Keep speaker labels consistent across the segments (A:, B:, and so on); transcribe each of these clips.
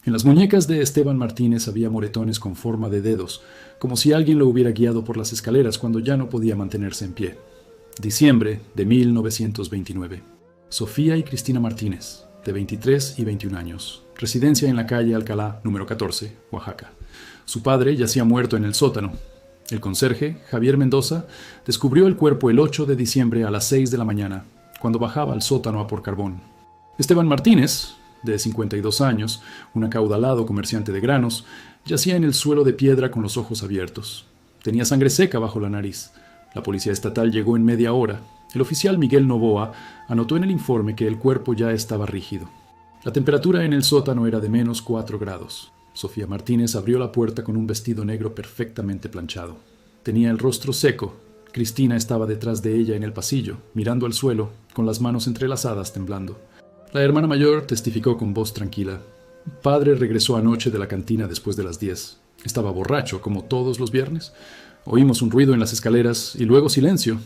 A: En las muñecas de Esteban Martínez había moretones con forma de dedos, como si alguien lo hubiera guiado por las escaleras cuando ya no podía mantenerse en pie. Diciembre de 1929. Sofía y Cristina Martínez, de 23 y 21 años. Residencia en la calle Alcalá, número 14, Oaxaca. Su padre yacía muerto en el sótano. El conserje, Javier Mendoza, descubrió el cuerpo el 8 de diciembre a las 6 de la mañana, cuando bajaba al sótano a por carbón. Esteban Martínez, de 52 años, un acaudalado comerciante de granos, yacía en el suelo de piedra con los ojos abiertos. Tenía sangre seca bajo la nariz. La policía estatal llegó en media hora. El oficial Miguel Novoa anotó en el informe que el cuerpo ya estaba rígido. La temperatura en el sótano era de menos 4 grados. Sofía Martínez abrió la puerta con un vestido negro perfectamente planchado. Tenía el rostro seco. Cristina estaba detrás de ella en el pasillo, mirando al suelo, con las manos entrelazadas temblando. La hermana mayor testificó con voz tranquila. Padre regresó anoche de la cantina después de las 10. Estaba borracho, como todos los viernes. Oímos un ruido en las escaleras y luego silencio.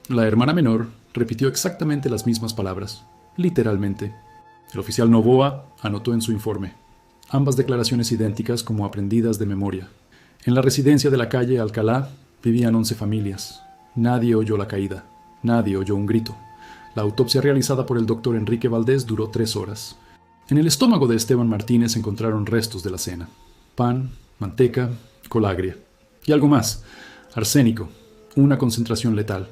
A: La hermana menor repitió exactamente las mismas palabras, literalmente. El oficial Novoa anotó en su informe. Ambas declaraciones idénticas como aprendidas de memoria. En la residencia de la calle Alcalá vivían 11 familias. Nadie oyó la caída. Nadie oyó un grito. La autopsia realizada por el doctor Enrique Valdés duró 3 horas. En el estómago de Esteban Martínez encontraron restos de la cena. Pan, manteca, colagria. Y algo más. Arsénico. Una concentración letal.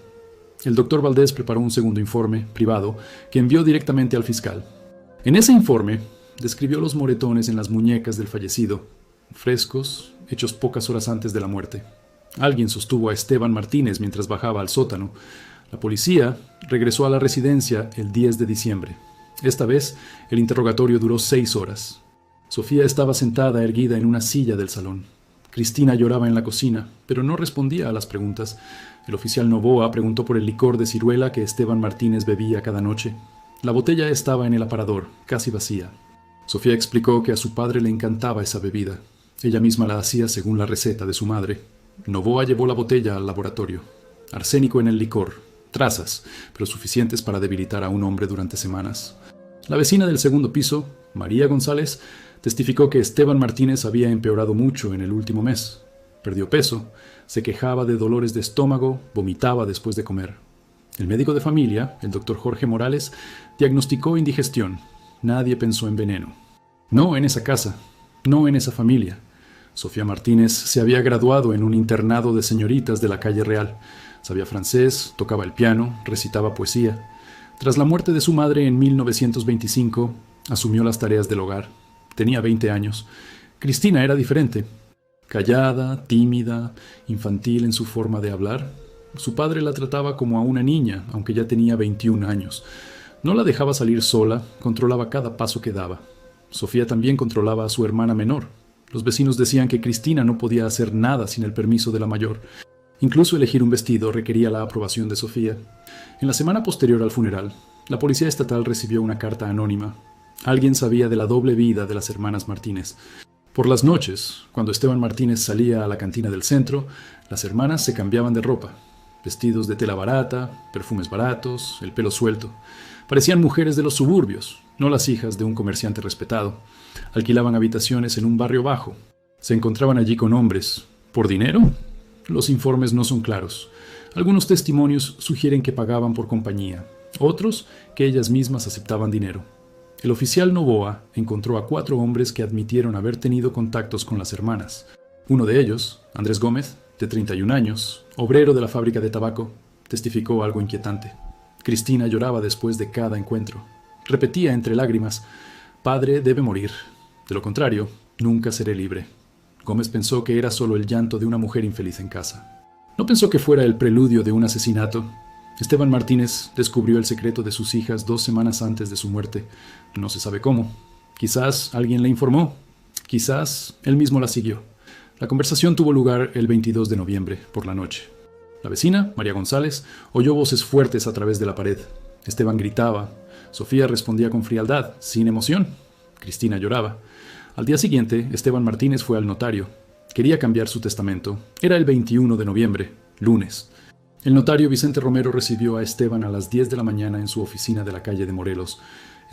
A: El doctor Valdés preparó un segundo informe, privado, que envió directamente al fiscal. En ese informe, describió los moretones en las muñecas del fallecido, frescos, hechos pocas horas antes de la muerte. Alguien sostuvo a Esteban Martínez mientras bajaba al sótano. La policía regresó a la residencia el 10 de diciembre. Esta vez, el interrogatorio duró 6 horas. Sofía estaba sentada erguida en una silla del salón. Cristina lloraba en la cocina, pero no respondía a las preguntas. El oficial Novoa preguntó por el licor de ciruela que Esteban Martínez bebía cada noche. La botella estaba en el aparador, casi vacía. Sofía explicó que a su padre le encantaba esa bebida. Ella misma la hacía según la receta de su madre. Novoa llevó la botella al laboratorio. Arsénico en el licor. Trazas, pero suficientes para debilitar a un hombre durante semanas. La vecina del segundo piso, María González, testificó que Esteban Martínez había empeorado mucho en el último mes. Perdió peso, se quejaba de dolores de estómago, vomitaba después de comer. El médico de familia, el doctor Jorge Morales, diagnosticó indigestión. Nadie pensó en veneno. No en esa casa, no en esa familia. Sofía Martínez se había graduado en un internado de señoritas de la calle Real. Sabía francés, tocaba el piano, recitaba poesía. Tras la muerte de su madre en 1925, asumió las tareas del hogar. Tenía 20 años. Cristina era diferente. Callada, tímida, infantil en su forma de hablar. Su padre la trataba como a una niña, aunque ya tenía 21 años. No la dejaba salir sola, controlaba cada paso que daba. Sofía también controlaba a su hermana menor. Los vecinos decían que Cristina no podía hacer nada sin el permiso de la mayor. Incluso elegir un vestido requería la aprobación de Sofía. En la semana posterior al funeral, la policía estatal recibió una carta anónima. Alguien sabía de la doble vida de las hermanas Martínez. Por las noches, cuando Esteban Martínez salía a la cantina del centro, las hermanas se cambiaban de ropa. Vestidos de tela barata, perfumes baratos, el pelo suelto. Parecían mujeres de los suburbios, no las hijas de un comerciante respetado. Alquilaban habitaciones en un barrio bajo. Se encontraban allí con hombres. ¿Por dinero? Los informes no son claros. Algunos testimonios sugieren que pagaban por compañía, otros que ellas mismas aceptaban dinero. El oficial Novoa encontró a 4 hombres que admitieron haber tenido contactos con las hermanas. Uno de ellos, Andrés Gómez, de 31 años, obrero de la fábrica de tabaco, testificó algo inquietante. Cristina lloraba después de cada encuentro. Repetía entre lágrimas: «Padre debe morir. De lo contrario, nunca seré libre». Gómez pensó que era solo el llanto de una mujer infeliz en casa. No pensó que fuera el preludio de un asesinato. Esteban Martínez descubrió el secreto de sus hijas 2 semanas antes de su muerte. No se sabe cómo. Quizás alguien le informó. Quizás él mismo la siguió. La conversación tuvo lugar el 22 de noviembre, por la noche. La vecina, María González, oyó voces fuertes a través de la pared. Esteban gritaba. Sofía respondía con frialdad, sin emoción. Cristina lloraba. Al día siguiente, Esteban Martínez fue al notario. Quería cambiar su testamento. Era el 21 de noviembre, lunes. El notario Vicente Romero recibió a Esteban a las 10 de la mañana en su oficina de la calle de Morelos.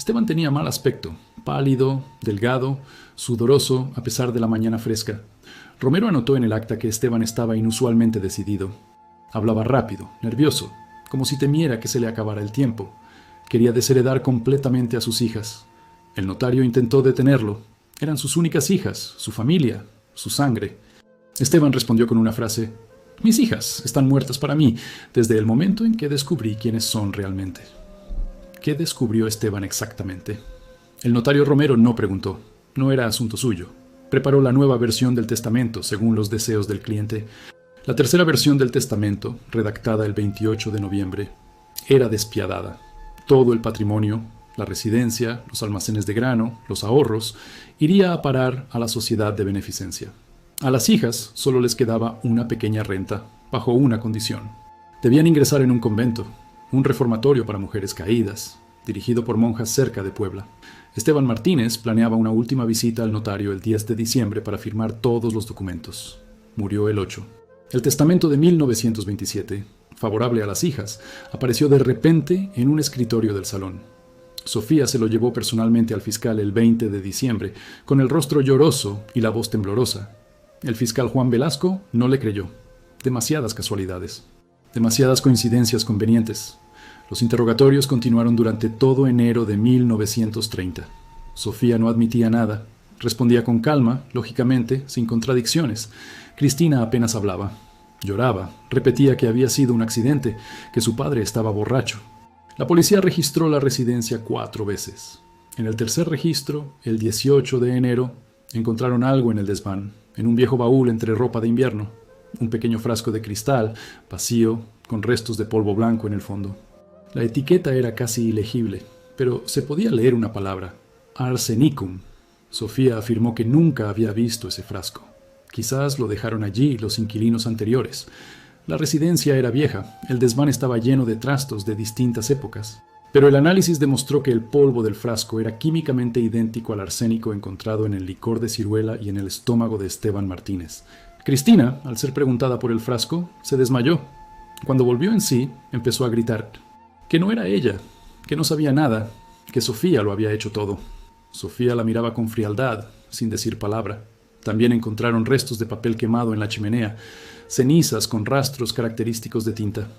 A: Esteban tenía mal aspecto, pálido, delgado, sudoroso a pesar de la mañana fresca. Romero anotó en el acta que Esteban estaba inusualmente decidido. Hablaba rápido, nervioso, como si temiera que se le acabara el tiempo. Quería desheredar completamente a sus hijas. El notario intentó detenerlo. Eran sus únicas hijas, su familia, su sangre. Esteban respondió con una frase: «Mis hijas están muertas para mí desde el momento en que descubrí quiénes son realmente». ¿Qué descubrió Esteban exactamente? El notario Romero no preguntó. No era asunto suyo. Preparó la nueva versión del testamento según los deseos del cliente. La tercera versión del testamento, redactada el 28 de noviembre, era despiadada. Todo el patrimonio, la residencia, los almacenes de grano, los ahorros, iría a parar a la sociedad de beneficencia. A las hijas solo les quedaba una pequeña renta, bajo una condición. Debían ingresar en un convento, un reformatorio para mujeres caídas, dirigido por monjas cerca de Puebla. Esteban Martínez planeaba una última visita al notario el 10 de diciembre para firmar todos los documentos. Murió el 8. El testamento de 1927, favorable a las hijas, apareció de repente en un escritorio del salón. Sofía se lo llevó personalmente al fiscal el 20 de diciembre, con el rostro lloroso y la voz temblorosa. El fiscal Juan Velasco no le creyó. Demasiadas casualidades. Demasiadas coincidencias convenientes. Los interrogatorios continuaron durante todo enero de 1930. Sofía no admitía nada. Respondía con calma, lógicamente, sin contradicciones. Cristina apenas hablaba. Lloraba. Repetía que había sido un accidente, que su padre estaba borracho. La policía registró la residencia 4 veces. En el tercer registro, el 18 de enero, encontraron algo en el desván, en un viejo baúl entre ropa de invierno. Un pequeño frasco de cristal, vacío, con restos de polvo blanco en el fondo. La etiqueta era casi ilegible, pero se podía leer una palabra: arsenicum. Sofía afirmó que nunca había visto ese frasco. Quizás lo dejaron allí los inquilinos anteriores. La residencia era vieja, el desván estaba lleno de trastos de distintas épocas, pero el análisis demostró que el polvo del frasco era químicamente idéntico al arsénico encontrado en el licor de ciruela y en el estómago de Esteban Martínez. Cristina, al ser preguntada por el frasco, se desmayó. Cuando volvió en sí, empezó a gritar que no era ella, que no sabía nada, que Sofía lo había hecho todo. Sofía la miraba con frialdad, sin decir palabra. También encontraron restos de papel quemado en la chimenea, cenizas con rastros característicos de tinta.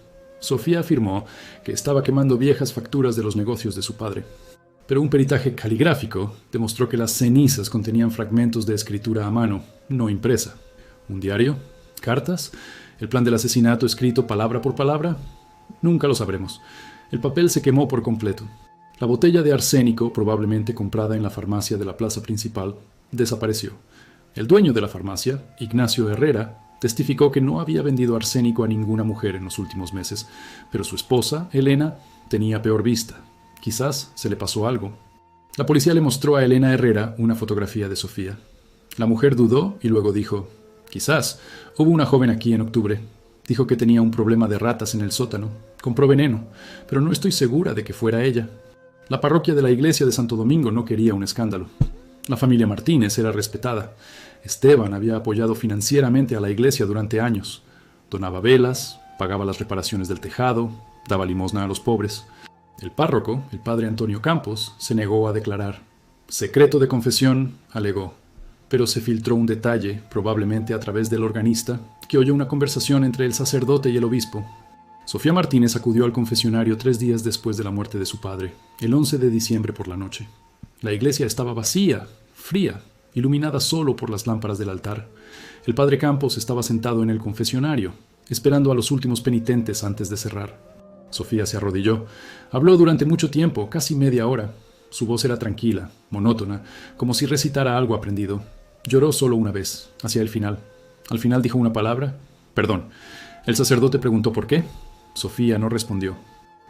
A: Sofía afirmó que estaba quemando viejas facturas de los negocios de su padre. Pero un peritaje caligráfico demostró que las cenizas contenían fragmentos de escritura a mano, no impresa. ¿Un diario? ¿Cartas? ¿El plan del asesinato escrito palabra por palabra? Nunca lo sabremos. El papel se quemó por completo. La botella de arsénico, probablemente comprada en la farmacia de la plaza principal, desapareció. El dueño de la farmacia, Ignacio Herrera, testificó que no había vendido arsénico a ninguna mujer en los últimos meses, pero su esposa, Elena, tenía peor vista. Quizás se le pasó algo. La policía le mostró a Elena Herrera una fotografía de Sofía. La mujer dudó y luego dijo: «Quizás. Hubo una joven aquí en octubre. Dijo que tenía un problema de ratas en el sótano. Compró veneno, pero no estoy segura de que fuera ella». La parroquia de la iglesia de Santo Domingo no quería un escándalo. La familia Martínez era respetada. Esteban había apoyado financieramente a la iglesia durante años. Donaba velas, pagaba las reparaciones del tejado, daba limosna a los pobres. El párroco, el padre Antonio Campos, se negó a declarar. Secreto de confesión, alegó. Pero se filtró un detalle, probablemente a través del organista, que oyó una conversación entre el sacerdote y el obispo. Sofía Martínez acudió al confesionario 3 días después de la muerte de su padre, el 11 de diciembre por la noche. La iglesia estaba vacía, fría, iluminada solo por las lámparas del altar. El padre Campos estaba sentado en el confesionario, esperando a los últimos penitentes antes de cerrar. Sofía se arrodilló. Habló durante mucho tiempo, casi media hora. Su voz era tranquila, monótona, como si recitara algo aprendido. Lloró solo una vez, hacia el final. Al final dijo una palabra: «Perdón». El sacerdote preguntó por qué. Sofía no respondió.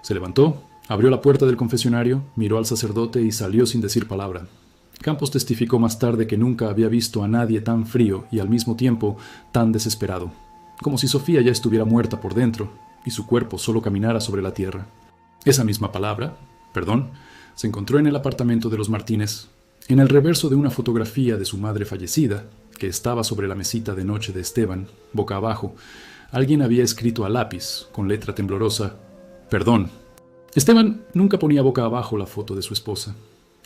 A: Se levantó, abrió la puerta del confesionario, miró al sacerdote y salió sin decir palabra. Campos testificó más tarde que nunca había visto a nadie tan frío y al mismo tiempo tan desesperado, como si Sofía ya estuviera muerta por dentro y su cuerpo solo caminara sobre la tierra. Esa misma palabra, perdón, se encontró en el apartamento de los Martínez, en el reverso de una fotografía de su madre fallecida, que estaba sobre la mesita de noche de Esteban, boca abajo. Alguien había escrito a lápiz, con letra temblorosa: «Perdón». Esteban nunca ponía boca abajo la foto de su esposa.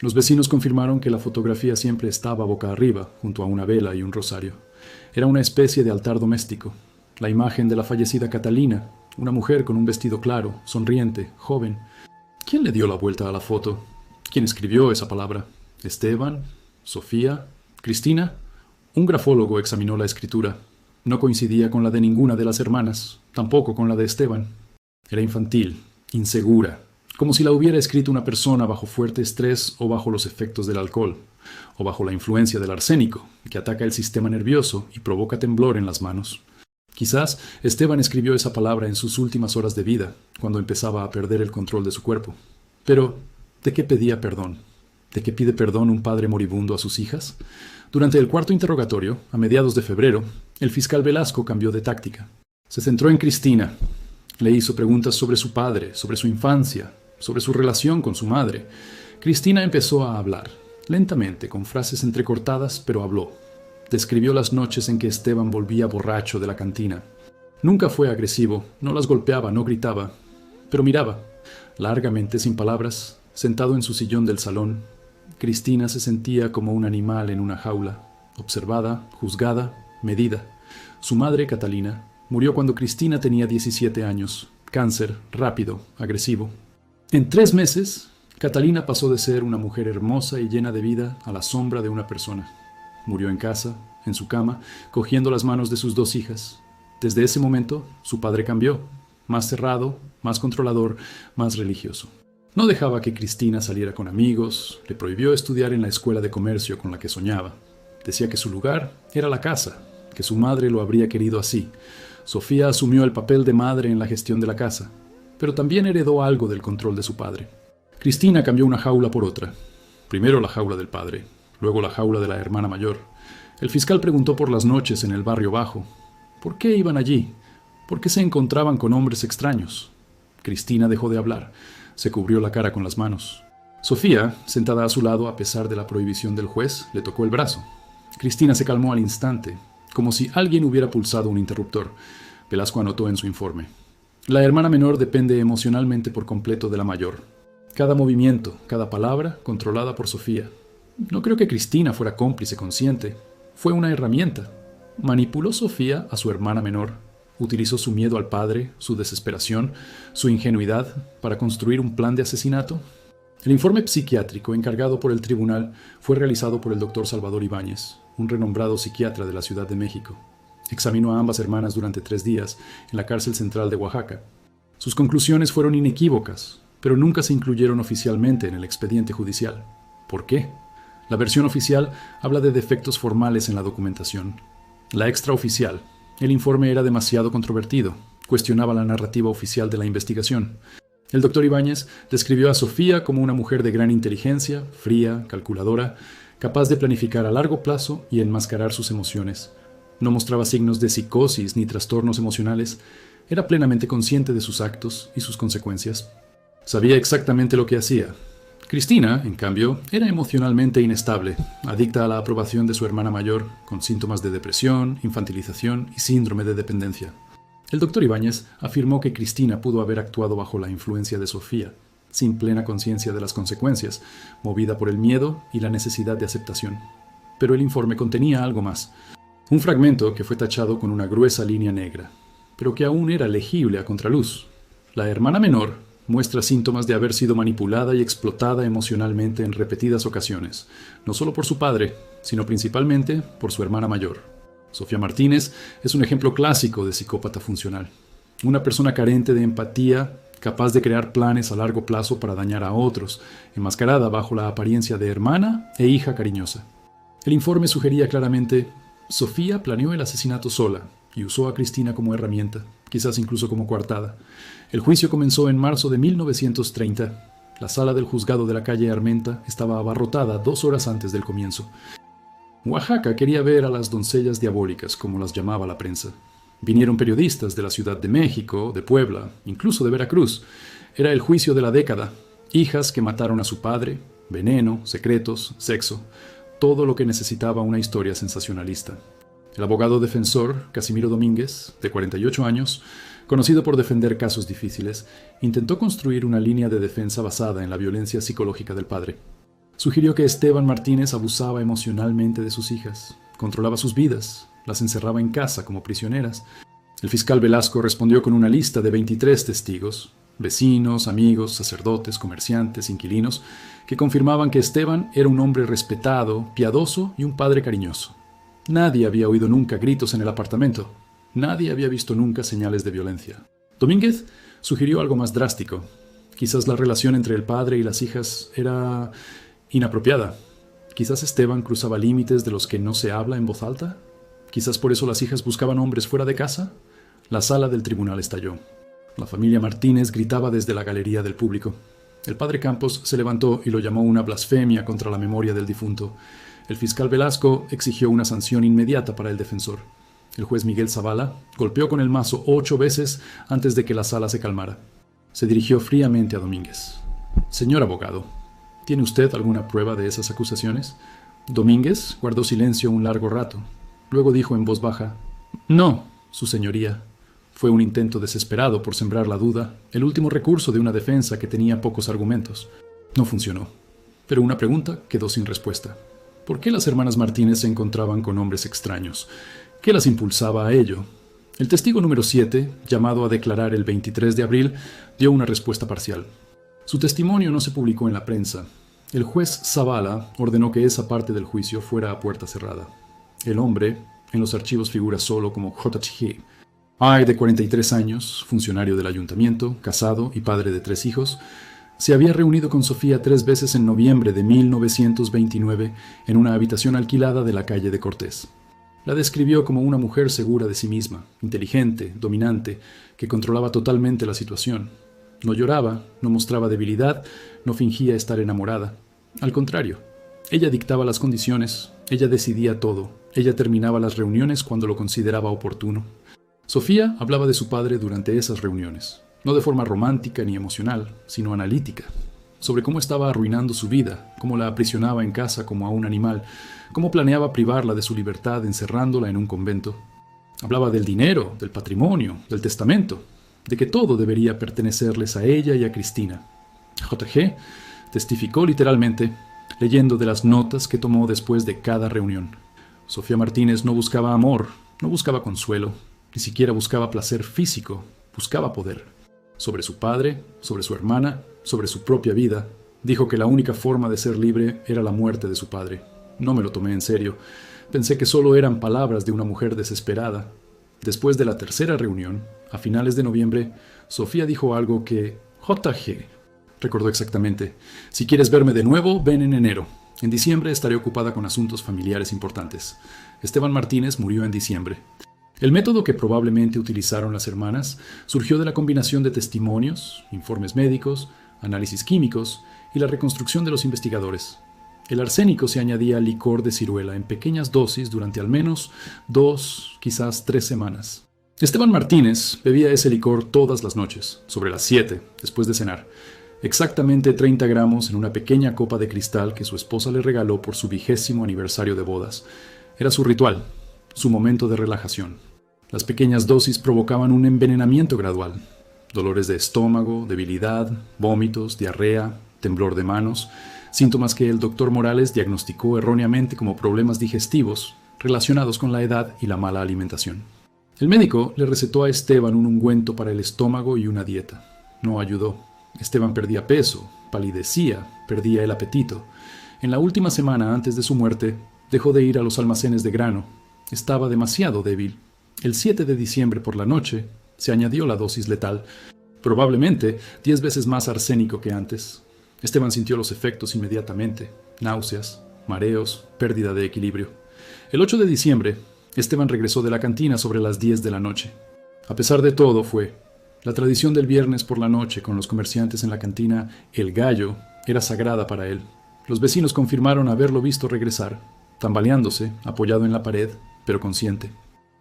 A: Los vecinos confirmaron que la fotografía siempre estaba boca arriba, junto a una vela y un rosario. Era una especie de altar doméstico. La imagen de la fallecida Catalina, una mujer con un vestido claro, sonriente, joven. ¿Quién le dio la vuelta a la foto? ¿Quién escribió esa palabra? ¿Esteban? ¿Sofía? ¿Cristina? Un grafólogo examinó la escritura. No coincidía con la de ninguna de las hermanas, tampoco con la de Esteban. Era infantil, insegura, como si la hubiera escrito una persona bajo fuerte estrés o bajo los efectos del alcohol, o bajo la influencia del arsénico, que ataca el sistema nervioso y provoca temblor en las manos. Quizás Esteban escribió esa palabra en sus últimas horas de vida, cuando empezaba a perder el control de su cuerpo. Pero, ¿de qué pedía perdón? ¿De qué pide perdón un padre moribundo a sus hijas? Durante el cuarto interrogatorio, a mediados de febrero, el fiscal Velasco cambió de táctica. Se centró en Cristina. Le hizo preguntas sobre su padre, sobre su infancia, sobre su relación con su madre. Cristina empezó a hablar, lentamente, con frases entrecortadas, pero habló. Describió las noches en que Esteban volvía borracho de la cantina. Nunca fue agresivo, no las golpeaba, no gritaba, pero miraba, largamente, sin palabras, sentado en su sillón del salón. Cristina se sentía como un animal en una jaula, observada, juzgada, medida. Su madre, Catalina, murió cuando Cristina tenía 17 años. Cáncer, rápido, agresivo. En 3 meses, Catalina pasó de ser una mujer hermosa y llena de vida a la sombra de una persona. Murió en casa, en su cama, cogiendo las manos de sus 2 hijas. Desde ese momento, su padre cambió, más cerrado, más controlador, más religioso. No dejaba que Cristina saliera con amigos, le prohibió estudiar en la escuela de comercio con la que soñaba. Decía que su lugar era la casa, que su madre lo habría querido así. Sofía asumió el papel de madre en la gestión de la casa, pero también heredó algo del control de su padre. Cristina cambió una jaula por otra. Primero la jaula del padre, luego la jaula de la hermana mayor. El fiscal preguntó por las noches en el barrio bajo. ¿Por qué iban allí? ¿Por qué se encontraban con hombres extraños? Cristina dejó de hablar. Se cubrió la cara con las manos. Sofía, sentada a su lado a pesar de la prohibición del juez, le tocó el brazo. Cristina se calmó al instante, como si alguien hubiera pulsado un interruptor. Velasco anotó en su informe. La hermana menor depende emocionalmente por completo de la mayor. Cada movimiento, cada palabra, controlada por Sofía. No creo que Cristina fuera cómplice consciente. Fue una herramienta. Manipuló Sofía a su hermana menor. Utilizó su miedo al padre, su desesperación, su ingenuidad para construir un plan de asesinato. El informe psiquiátrico encargado por el tribunal fue realizado por el doctor Salvador Ibáñez, un renombrado psiquiatra de la Ciudad de México. Examinó a ambas hermanas durante 3 días en la cárcel central de Oaxaca. Sus conclusiones fueron inequívocas, pero nunca se incluyeron oficialmente en el expediente judicial. ¿Por qué? La versión oficial habla de defectos formales en la documentación. La extraoficial, el informe era demasiado controvertido, cuestionaba la narrativa oficial de la investigación. El doctor Ibáñez describió a Sofía como una mujer de gran inteligencia, fría, calculadora, capaz de planificar a largo plazo y enmascarar sus emociones. No mostraba signos de psicosis ni trastornos emocionales, era plenamente consciente de sus actos y sus consecuencias. Sabía exactamente lo que hacía. Cristina, en cambio, era emocionalmente inestable, adicta a la aprobación de su hermana mayor, con síntomas de depresión, infantilización y síndrome de dependencia. El doctor Ibáñez afirmó que Cristina pudo haber actuado bajo la influencia de Sofía, sin plena conciencia de las consecuencias, movida por el miedo y la necesidad de aceptación. Pero el informe contenía algo más. Un fragmento que fue tachado con una gruesa línea negra, pero que aún era legible a contraluz. La hermana menor muestra síntomas de haber sido manipulada y explotada emocionalmente en repetidas ocasiones, no solo por su padre, sino principalmente por su hermana mayor. Sofía Martínez es un ejemplo clásico de psicópata funcional. Una persona carente de empatía, capaz de crear planes a largo plazo para dañar a otros, enmascarada bajo la apariencia de hermana e hija cariñosa. El informe sugería claramente: Sofía planeó el asesinato sola y usó a Cristina como herramienta, quizás incluso como coartada. El juicio comenzó en marzo de 1930. La sala del juzgado de la calle Armenta estaba abarrotada 2 horas antes del comienzo. Oaxaca quería ver a las doncellas diabólicas, como las llamaba la prensa. Vinieron periodistas de la Ciudad de México, de Puebla, incluso de Veracruz. Era el juicio de la década. Hijas que mataron a su padre, veneno, secretos, sexo. Todo lo que necesitaba una historia sensacionalista. El abogado defensor, Casimiro Domínguez, de 48 años, conocido por defender casos difíciles, intentó construir una línea de defensa basada en la violencia psicológica del padre. Sugirió que Esteban Martínez abusaba emocionalmente de sus hijas, controlaba sus vidas, las encerraba en casa como prisioneras. El fiscal Velasco respondió con una lista de 23 testigos, vecinos, amigos, sacerdotes, comerciantes, inquilinos, que confirmaban que Esteban era un hombre respetado, piadoso y un padre cariñoso. Nadie había oído nunca gritos en el apartamento. Nadie había visto nunca señales de violencia. Domínguez sugirió algo más drástico. Quizás la relación entre el padre y las hijas era inapropiada. Quizás Esteban cruzaba límites de los que no se habla en voz alta. Quizás por eso las hijas buscaban hombres fuera de casa. La sala del tribunal estalló. La familia Martínez gritaba desde la galería del público. El padre Campos se levantó y lo llamó una blasfemia contra la memoria del difunto. El fiscal Velasco exigió una sanción inmediata para el defensor. El juez Miguel Zavala golpeó con el mazo 8 veces antes de que la sala se calmara. Se dirigió fríamente a Domínguez. «Señor abogado, ¿tiene usted alguna prueba de esas acusaciones?» Domínguez guardó silencio un largo rato. Luego dijo en voz baja: «No, su señoría». Fue un intento desesperado por sembrar la duda, el último recurso de una defensa que tenía pocos argumentos. No funcionó. Pero una pregunta quedó sin respuesta. ¿Por qué las hermanas Martínez se encontraban con hombres extraños? ¿Qué las impulsaba a ello? El testigo número 7, llamado a declarar el 23 de abril, dio una respuesta parcial. Su testimonio no se publicó en la prensa. El juez Zavala ordenó que esa parte del juicio fuera a puerta cerrada. El hombre, en los archivos figura solo como J.G. Ay, de 43 años, funcionario del ayuntamiento, casado y padre de 3 hijos, se había reunido con Sofía 3 veces en noviembre de 1929 en una habitación alquilada de la calle de Cortés. La describió como una mujer segura de sí misma, inteligente, dominante, que controlaba totalmente la situación. No lloraba, no mostraba debilidad, no fingía estar enamorada. Al contrario, ella dictaba las condiciones, ella decidía todo, ella terminaba las reuniones cuando lo consideraba oportuno. Sofía hablaba de su padre durante esas reuniones. No de forma romántica ni emocional, sino analítica, sobre cómo estaba arruinando su vida, cómo la aprisionaba en casa como a un animal, cómo planeaba privarla de su libertad encerrándola en un convento. Hablaba del dinero, del patrimonio, del testamento, de que todo debería pertenecerles a ella y a Cristina. J.G. testificó literalmente, leyendo de las notas que tomó después de cada reunión. Sofía Martínez no buscaba amor, no buscaba consuelo, ni siquiera buscaba placer físico, buscaba poder. Sobre su padre, sobre su hermana, sobre su propia vida, dijo que la única forma de ser libre era la muerte de su padre. No me lo tomé en serio. Pensé que solo eran palabras de una mujer desesperada. Después de la tercera reunión, a finales de noviembre, Sofía dijo algo que J.G. recordó exactamente. «Si quieres verme de nuevo, ven en enero. En diciembre estaré ocupada con asuntos familiares importantes». Esteban Martínez murió en diciembre. El método que probablemente utilizaron las hermanas surgió de la combinación de testimonios, informes médicos, análisis químicos y la reconstrucción de los investigadores. El arsénico se añadía al licor de ciruela en pequeñas dosis durante al menos 2, quizás 3 semanas. Esteban Martínez bebía ese licor todas las noches, sobre las 7, después de cenar. Exactamente 30 gramos en una pequeña copa de cristal que su esposa le regaló por su 20º aniversario de bodas. Era su ritual, su momento de relajación. Las pequeñas dosis provocaban un envenenamiento gradual. Dolores de estómago, debilidad, vómitos, diarrea, temblor de manos, síntomas que el doctor Morales diagnosticó erróneamente como problemas digestivos relacionados con la edad y la mala alimentación. El médico le recetó a Esteban un ungüento para el estómago y una dieta. No ayudó. Esteban perdía peso, palidecía, perdía el apetito. En la última semana antes de su muerte, dejó de ir a los almacenes de grano. Estaba demasiado débil. El 7 de diciembre por la noche se añadió la dosis letal, probablemente 10 veces más arsénico que antes. Esteban sintió los efectos inmediatamente: náuseas, mareos, pérdida de equilibrio. El 8 de diciembre, Esteban regresó de la cantina sobre las 10 de la noche. A pesar de todo, fue. La tradición del viernes por la noche con los comerciantes en la cantina El Gallo era sagrada para él. Los vecinos confirmaron haberlo visto regresar, tambaleándose, apoyado en la pared, pero consciente.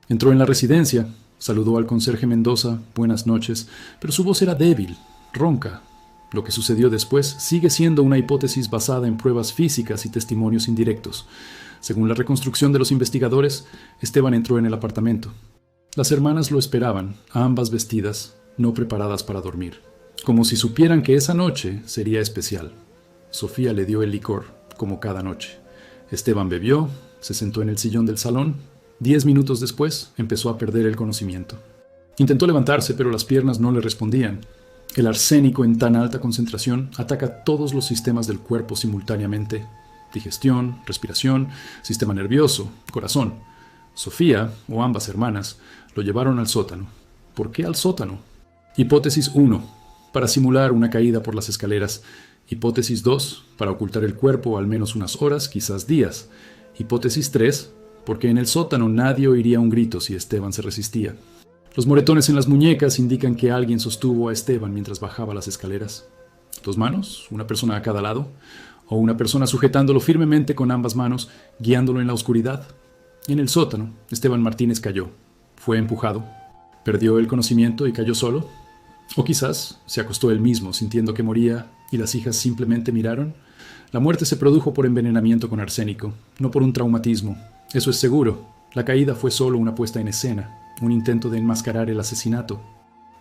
A: Entró en la residencia, saludó al conserje Mendoza, buenas noches, pero su voz era débil, ronca. Lo que sucedió después sigue siendo una hipótesis basada en pruebas físicas y testimonios indirectos. Según la reconstrucción de los investigadores, Esteban entró en el apartamento. Las hermanas lo esperaban, ambas vestidas, no preparadas para dormir, como si supieran que esa noche sería especial. Sofía le dio el licor, como cada noche. Esteban bebió, se sentó en el sillón del salón. 10 minutos después, empezó a perder el conocimiento. Intentó levantarse, pero las piernas no le respondían. El arsénico en tan alta concentración ataca todos los sistemas del cuerpo simultáneamente: digestión, respiración, sistema nervioso, corazón. Sofía, o ambas hermanas, lo llevaron al sótano. ¿Por qué al sótano? Hipótesis 1. Para simular una caída por las escaleras. Hipótesis 2. Para ocultar el cuerpo al menos unas horas, quizás días. Hipótesis 3. Porque en el sótano nadie oiría un grito si Esteban se resistía. Los moretones en las muñecas indican que alguien sostuvo a Esteban mientras bajaba las escaleras. 2 manos, una persona a cada lado, o una persona sujetándolo firmemente con ambas manos, guiándolo en la oscuridad. En el sótano, Esteban Martínez cayó. Fue empujado. Perdió el conocimiento y cayó solo. O quizás se acostó él mismo, sintiendo que moría, y las hijas simplemente miraron. La muerte se produjo por envenenamiento con arsénico, no por un traumatismo. Eso es seguro. La caída fue solo una puesta en escena, un intento de enmascarar el asesinato.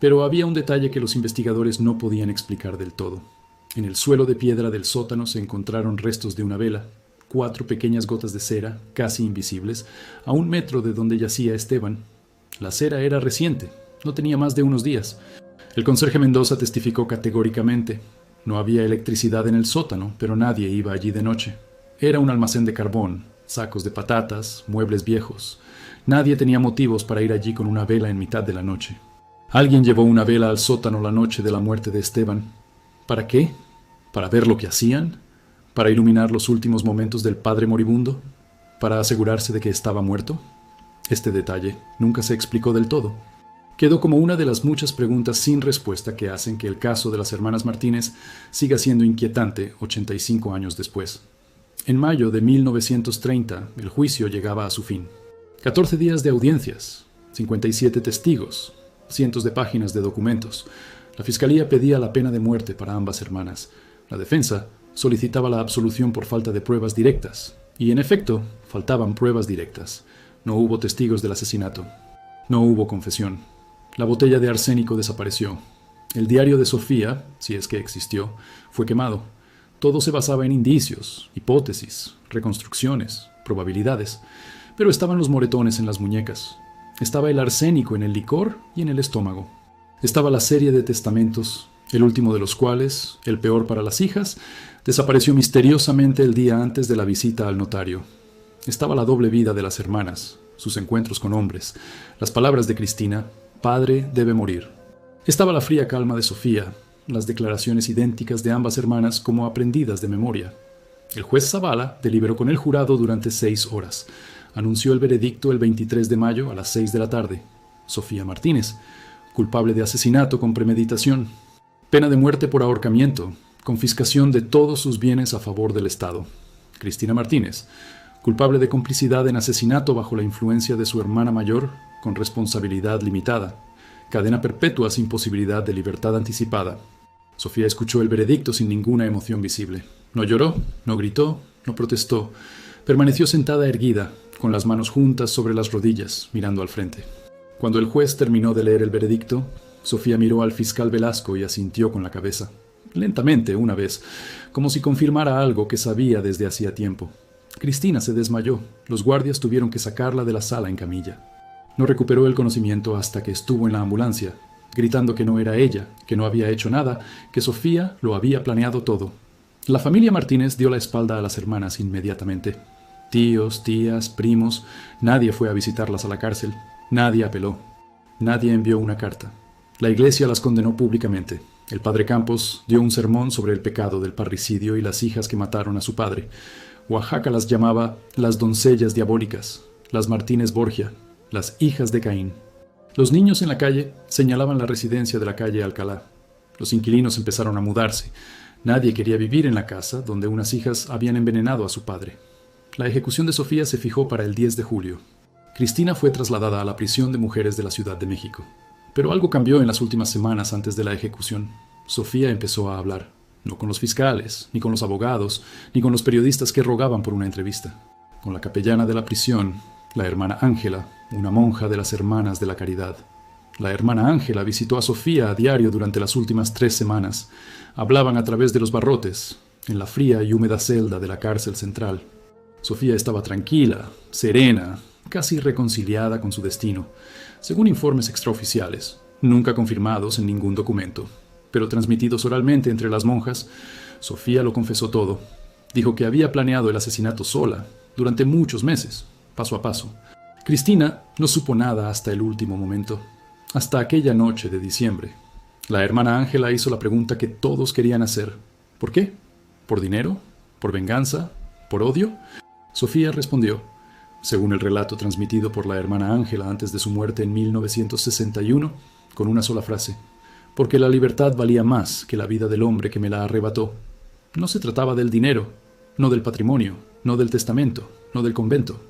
A: Pero había un detalle que los investigadores no podían explicar del todo. En el suelo de piedra del sótano se encontraron restos de una vela, 4 pequeñas gotas de cera, casi invisibles, a 1 metro de donde yacía Esteban. La cera era reciente, no tenía más de unos días. El conserje Mendoza testificó categóricamente: no había electricidad en el sótano, pero nadie iba allí de noche. Era un almacén de carbón, sacos de patatas, muebles viejos. Nadie tenía motivos para ir allí con una vela en mitad de la noche. Alguien llevó una vela al sótano la noche de la muerte de Esteban. ¿Para qué? ¿Para ver lo que hacían? ¿Para iluminar los últimos momentos del padre moribundo? ¿Para asegurarse de que estaba muerto? Este detalle nunca se explicó del todo. Quedó como una de las muchas preguntas sin respuesta que hacen que el caso de las hermanas Martínez siga siendo inquietante 85 años después. En mayo de 1930, el juicio llegaba a su fin. 14 días de audiencias, 57 testigos, cientos de páginas de documentos. La fiscalía pedía la pena de muerte para ambas hermanas. La defensa solicitaba la absolución por falta de pruebas directas. Y en efecto, faltaban pruebas directas. No hubo testigos del asesinato. No hubo confesión. La botella de arsénico desapareció. El diario de Sofía, si es que existió, fue quemado. Todo se basaba en indicios, hipótesis, reconstrucciones, probabilidades. Pero estaban los moretones en las muñecas. Estaba el arsénico en el licor y en el estómago. Estaba la serie de testamentos, el último de los cuales, el peor para las hijas, desapareció misteriosamente el día antes de la visita al notario. Estaba la doble vida de las hermanas, sus encuentros con hombres, las palabras de Cristina: padre debe morir. Estaba la fría calma de Sofía, las declaraciones idénticas de ambas hermanas como aprendidas de memoria. El juez Zavala deliberó con el jurado durante 6 horas. Anunció el veredicto el 23 de mayo a las 6 de la tarde. Sofía Martínez, culpable de asesinato con premeditación. Pena de muerte por ahorcamiento, confiscación de todos sus bienes a favor del Estado. Cristina Martínez, culpable de complicidad en asesinato bajo la influencia de su hermana mayor, con responsabilidad limitada. Cadena perpetua sin posibilidad de libertad anticipada. Sofía escuchó el veredicto sin ninguna emoción visible. No lloró, no gritó, no protestó. Permaneció sentada erguida, con las manos juntas sobre las rodillas, mirando al frente. Cuando el juez terminó de leer el veredicto, Sofía miró al fiscal Velasco y asintió con la cabeza. Lentamente, una vez, como si confirmara algo que sabía desde hacía tiempo. Cristina se desmayó. Los guardias tuvieron que sacarla de la sala en camilla. No recuperó el conocimiento hasta que estuvo en la ambulancia, gritando que no era ella, que no había hecho nada, que Sofía lo había planeado todo. La familia Martínez dio la espalda a las hermanas inmediatamente. Tíos, tías, primos, nadie fue a visitarlas a la cárcel, nadie apeló, nadie envió una carta. La iglesia las condenó públicamente. El padre Campos dio un sermón sobre el pecado del parricidio y las hijas que mataron a su padre. Oaxaca las llamaba las doncellas diabólicas, las Martínez Borgia, las hijas de Caín. Los niños en la calle señalaban la residencia de la calle Alcalá. Los inquilinos empezaron a mudarse. Nadie quería vivir en la casa donde unas hijas habían envenenado a su padre. La ejecución de Sofía se fijó para el 10 de julio. Cristina fue trasladada a la prisión de mujeres de la Ciudad de México. Pero algo cambió en las últimas semanas antes de la ejecución. Sofía empezó a hablar, no con los fiscales, ni con los abogados, ni con los periodistas que rogaban por una entrevista. Con la capellana de la prisión, la hermana Ángela, una monja de las Hermanas de la Caridad. La hermana Ángela visitó a Sofía a diario durante las últimas 3 semanas. Hablaban a través de los barrotes, en la fría y húmeda celda de la cárcel central. Sofía estaba tranquila, serena, casi reconciliada con su destino, según informes extraoficiales, nunca confirmados en ningún documento, pero transmitidos oralmente entre las monjas. Sofía lo confesó todo. Dijo que había planeado el asesinato sola, durante muchos meses, paso a paso. Cristina no supo nada hasta el último momento, hasta aquella noche de diciembre. La hermana Ángela hizo la pregunta que todos querían hacer. ¿Por qué? ¿Por dinero? ¿Por venganza? ¿Por odio? Sofía respondió, según el relato transmitido por la hermana Ángela antes de su muerte en 1961, con una sola frase: porque la libertad valía más que la vida del hombre que me la arrebató. No se trataba del dinero, no del patrimonio, no del testamento, no del convento.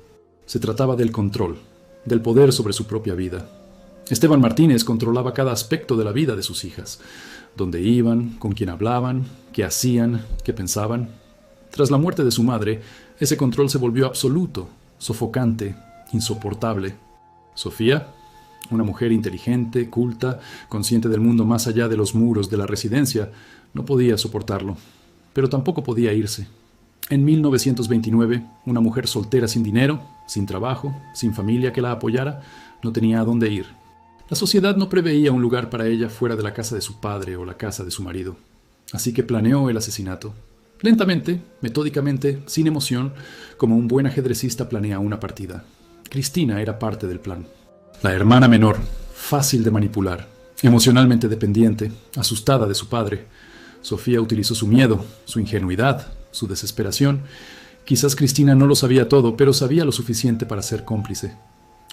A: Se trataba del control, del poder sobre su propia vida. Esteban Martínez controlaba cada aspecto de la vida de sus hijas: dónde iban, con quién hablaban, qué hacían, qué pensaban. Tras la muerte de su madre, ese control se volvió absoluto, sofocante, insoportable. Sofía, una mujer inteligente, culta, consciente del mundo más allá de los muros de la residencia, no podía soportarlo, pero tampoco podía irse. En 1929, una mujer soltera sin dinero, sin trabajo, sin familia que la apoyara, no tenía a dónde ir. La sociedad no preveía un lugar para ella fuera de la casa de su padre o la casa de su marido. Así que planeó el asesinato. Lentamente, metódicamente, sin emoción, como un buen ajedrecista planea una partida. Cristina era parte del plan. La hermana menor, fácil de manipular, emocionalmente dependiente, asustada de su padre. Sofía utilizó su miedo, su ingenuidad, su desesperación. Quizás Cristina no lo sabía todo, pero sabía lo suficiente para ser cómplice.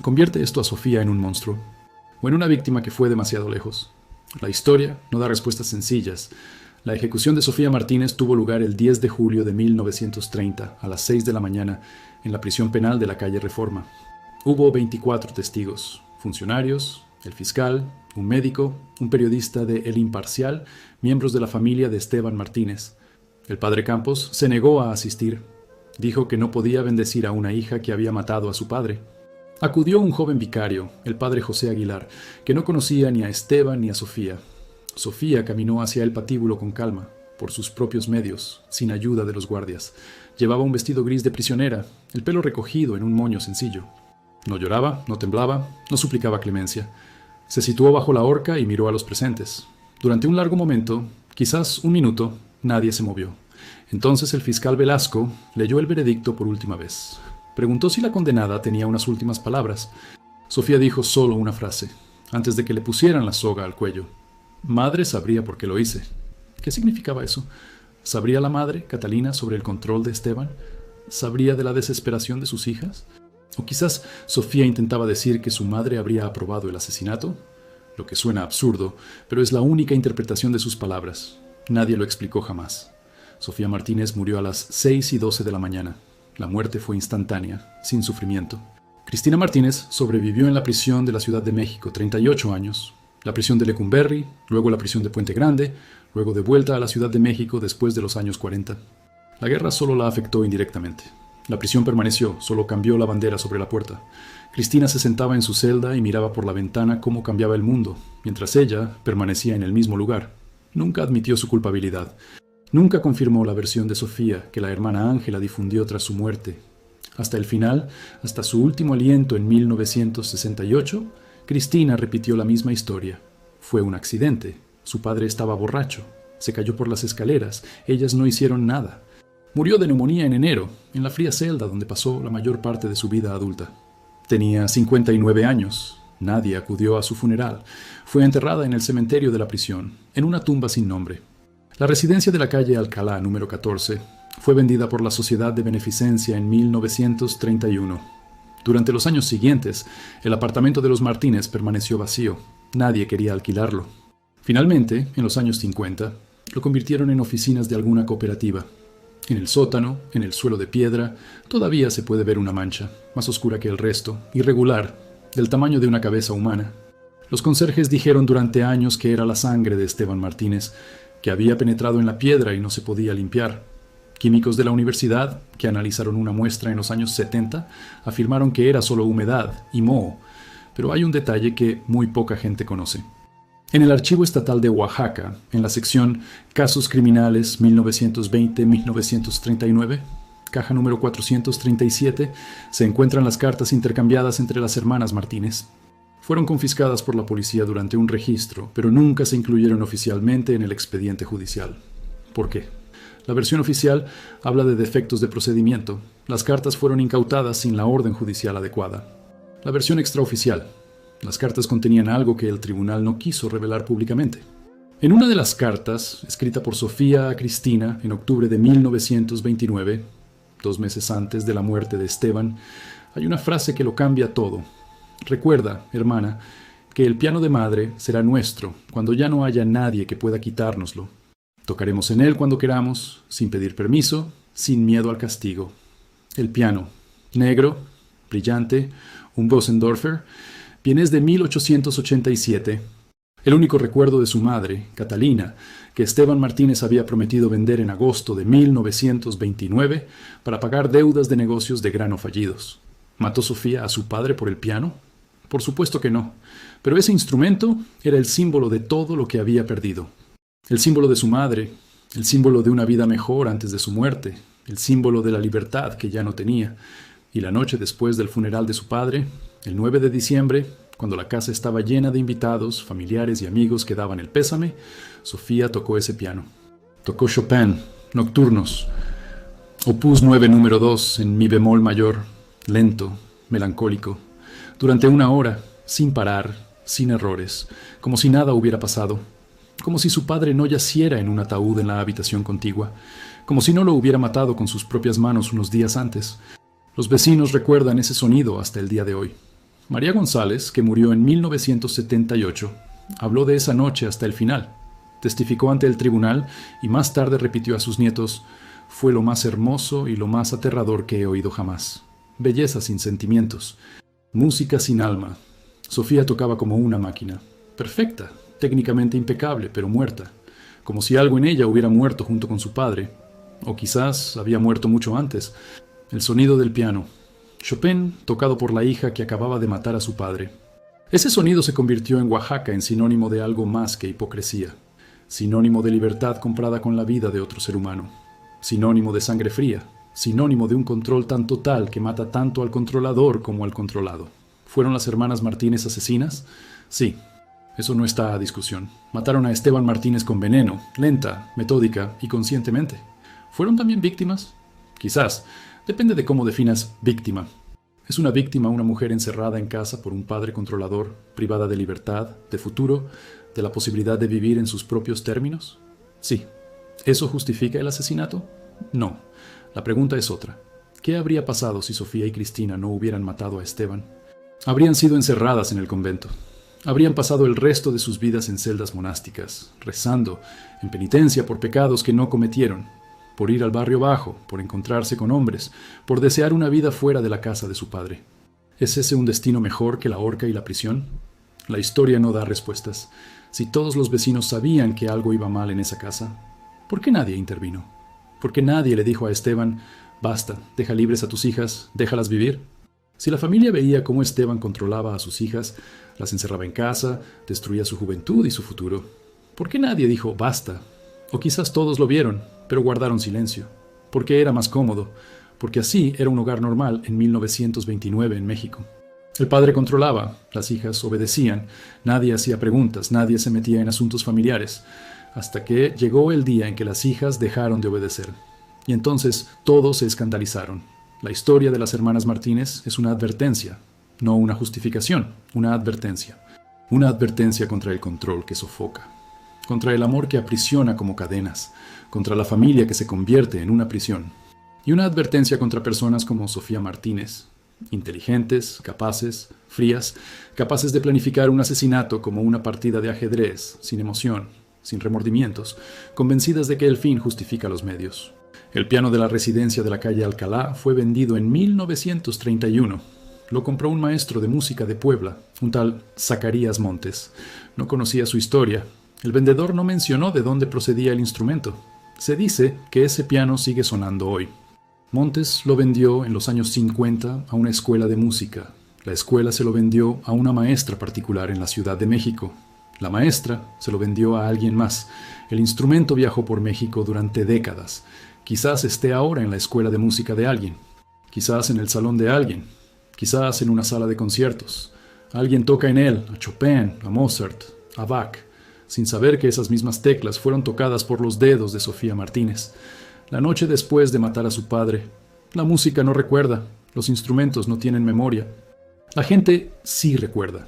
A: Convierte esto a Sofía en un monstruo, o en una víctima que fue demasiado lejos. La historia no da respuestas sencillas. La ejecución de Sofía Martínez tuvo lugar el 10 de julio de 1930, a las 6 de la mañana, en la prisión penal de la calle Reforma. Hubo 24 testigos, funcionarios, el fiscal, un médico, un periodista de El Imparcial, miembros de la familia de Esteban Martínez. El padre Campos se negó a asistir. Dijo que no podía bendecir a una hija que había matado a su padre. Acudió un joven vicario, el padre José Aguilar, que no conocía ni a Esteban ni a Sofía. Sofía caminó hacia el patíbulo con calma, por sus propios medios, sin ayuda de los guardias. Llevaba un vestido gris de prisionera, el pelo recogido en un moño sencillo. No lloraba, no temblaba, no suplicaba clemencia. Se situó bajo la horca y miró a los presentes. Durante un largo momento, quizás un minuto, nadie se movió. Entonces el fiscal Velasco leyó el veredicto por última vez. Preguntó si la condenada tenía unas últimas palabras. Sofía dijo solo una frase, antes de que le pusieran la soga al cuello. Madre sabría por qué lo hice. ¿Qué significaba eso? ¿Sabría la madre, Catalina, sobre el control de Esteban? ¿Sabría de la desesperación de sus hijas? ¿O quizás Sofía intentaba decir que su madre habría aprobado el asesinato? Lo que suena absurdo, pero es la única interpretación de sus palabras. Nadie lo explicó jamás. Sofía Martínez murió a las 6:12 de la mañana. La muerte fue instantánea, sin sufrimiento. Cristina Martínez sobrevivió en la prisión de la Ciudad de México 38 años. La prisión de Lecumberri, luego la prisión de Puente Grande, luego de vuelta a la Ciudad de México después de los años 40. La guerra solo la afectó indirectamente. La prisión permaneció, solo cambió la bandera sobre la puerta. Cristina se sentaba en su celda y miraba por la ventana cómo cambiaba el mundo, mientras ella permanecía en el mismo lugar. Nunca admitió su culpabilidad. Nunca confirmó la versión de Sofía que la hermana Ángela difundió tras su muerte. Hasta el final, hasta su último aliento en 1968, Cristina repitió la misma historia. Fue un accidente. Su padre estaba borracho. Se cayó por las escaleras. Ellas no hicieron nada. Murió de neumonía en enero, en la fría celda donde pasó la mayor parte de su vida adulta. Tenía 59 años. Nadie acudió a su funeral. Fue enterrada en el cementerio de la prisión, en una tumba sin nombre. La residencia de la calle Alcalá, número 14, fue vendida por la Sociedad de Beneficencia en 1931. Durante los años siguientes, el apartamento de los Martínez permaneció vacío. Nadie quería alquilarlo. Finalmente, en los años 50, lo convirtieron en oficinas de alguna cooperativa. En el sótano, en el suelo de piedra, todavía se puede ver una mancha, más oscura que el resto, irregular, del tamaño de una cabeza humana. Los conserjes dijeron durante años que era la sangre de Esteban Martínez, que había penetrado en la piedra y no se podía limpiar. Químicos de la universidad, que analizaron una muestra en los años 70, afirmaron que era solo humedad y moho, pero hay un detalle que muy poca gente conoce. En el Archivo Estatal de Oaxaca, en la sección Casos Criminales 1920-1939, caja número 437, se encuentran las cartas intercambiadas entre las hermanas Martínez. Fueron confiscadas por la policía durante un registro, pero nunca se incluyeron oficialmente en el expediente judicial. ¿Por qué? La versión oficial habla de defectos de procedimiento. Las cartas fueron incautadas sin la orden judicial adecuada. La versión extraoficial. Las cartas contenían algo que el tribunal no quiso revelar públicamente. En una de las cartas, escrita por Sofía a Cristina en octubre de 1929, 2 meses antes de la muerte de Esteban, hay una frase que lo cambia todo. Recuerda, hermana, que el piano de madre será nuestro cuando ya no haya nadie que pueda quitárnoslo. Tocaremos en él cuando queramos, sin pedir permiso, sin miedo al castigo. El piano, negro, brillante, un Bösendorfer, viene de 1887. El único recuerdo de su madre, Catalina, que Esteban Martínez había prometido vender en agosto de 1929 para pagar deudas de negocios de grano fallidos. ¿Mató Sofía a su padre por el piano? Por supuesto que no, pero ese instrumento era el símbolo de todo lo que había perdido. El símbolo de su madre, el símbolo de una vida mejor antes de su muerte, el símbolo de la libertad que ya no tenía. Y la noche después del funeral de su padre, el 9 de diciembre, cuando la casa estaba llena de invitados, familiares y amigos que daban el pésame, Sofía tocó ese piano. Tocó Chopin, Nocturnos, Opus 9 número 2 en mi bemol mayor, lento, melancólico, durante 1 hora, sin parar, sin errores, como si nada hubiera pasado, como si su padre no yaciera en un ataúd en la habitación contigua, como si no lo hubiera matado con sus propias manos unos días antes. Los vecinos recuerdan ese sonido hasta el día de hoy. María González, que murió en 1978, habló de esa noche hasta el final. Testificó ante el tribunal y más tarde repitió a sus nietos: «Fue lo más hermoso y lo más aterrador que he oído jamás. Belleza sin sentimientos. Música sin alma. Sofía tocaba como una máquina. Perfecta, técnicamente impecable, pero muerta. Como si algo en ella hubiera muerto junto con su padre. O quizás había muerto mucho antes. El sonido del piano. Chopin, tocado por la hija que acababa de matar a su padre. Ese sonido se convirtió en Oaxaca en sinónimo de algo más que hipocresía. Sinónimo de libertad comprada con la vida de otro ser humano. Sinónimo de sangre fría. Sinónimo de un control tan total que mata tanto al controlador como al controlado. ¿Fueron las hermanas Martínez asesinas? Sí, eso no está a discusión. Mataron a Esteban Martínez con veneno, lenta, metódica y conscientemente. ¿Fueron también víctimas? Quizás. Depende de cómo definas víctima. ¿Es una víctima una mujer encerrada en casa por un padre controlador, privada de libertad, de futuro, de la posibilidad de vivir en sus propios términos? Sí. ¿Eso justifica el asesinato? No. La pregunta es otra. ¿Qué habría pasado si Sofía y Cristina no hubieran matado a Esteban? Habrían sido encerradas en el convento. Habrían pasado el resto de sus vidas en celdas monásticas, rezando, en penitencia por pecados que no cometieron, por ir al barrio bajo, por encontrarse con hombres, por desear una vida fuera de la casa de su padre. ¿Es ese un destino mejor que la horca y la prisión? La historia no da respuestas. Si todos los vecinos sabían que algo iba mal en esa casa, ¿por qué nadie intervino? ¿Por qué nadie le dijo a Esteban: basta, deja libres a tus hijas, déjalas vivir? Si la familia veía cómo Esteban controlaba a sus hijas, las encerraba en casa, destruía su juventud y su futuro, ¿por qué nadie dijo basta? O quizás todos lo vieron, pero guardaron silencio. Porque era más cómodo, porque así era un hogar normal en 1929 en México. El padre controlaba, las hijas obedecían, nadie hacía preguntas, nadie se metía en asuntos familiares, hasta que llegó el día en que las hijas dejaron de obedecer. Y entonces todos se escandalizaron. La historia de las hermanas Martínez es una advertencia, no una justificación, una advertencia. Una advertencia contra el control que sofoca, contra el amor que aprisiona como cadenas, contra la familia que se convierte en una prisión. Y una advertencia contra personas como Sofía Martínez, inteligentes, capaces, frías, capaces de planificar un asesinato como una partida de ajedrez, sin emoción, sin remordimientos, convencidas de que el fin justifica los medios. El piano de la residencia de la calle Alcalá fue vendido en 1931. Lo compró un maestro de música de Puebla, un tal Zacarías Montes. No conocía su historia. El vendedor no mencionó de dónde procedía el instrumento. Se dice que ese piano sigue sonando hoy. Montes lo vendió en los años 50 a una escuela de música. La escuela se lo vendió a una maestra particular en la Ciudad de México. La maestra se lo vendió a alguien más. El instrumento viajó por México durante décadas. Quizás esté ahora en la escuela de música de alguien. Quizás en el salón de alguien. Quizás en una sala de conciertos. Alguien toca en él a Chopin, a Mozart, a Bach, sin saber que esas mismas teclas fueron tocadas por los dedos de Sofía Martínez. La noche después de matar a su padre, la música no recuerda, los instrumentos no tienen memoria. La gente sí recuerda.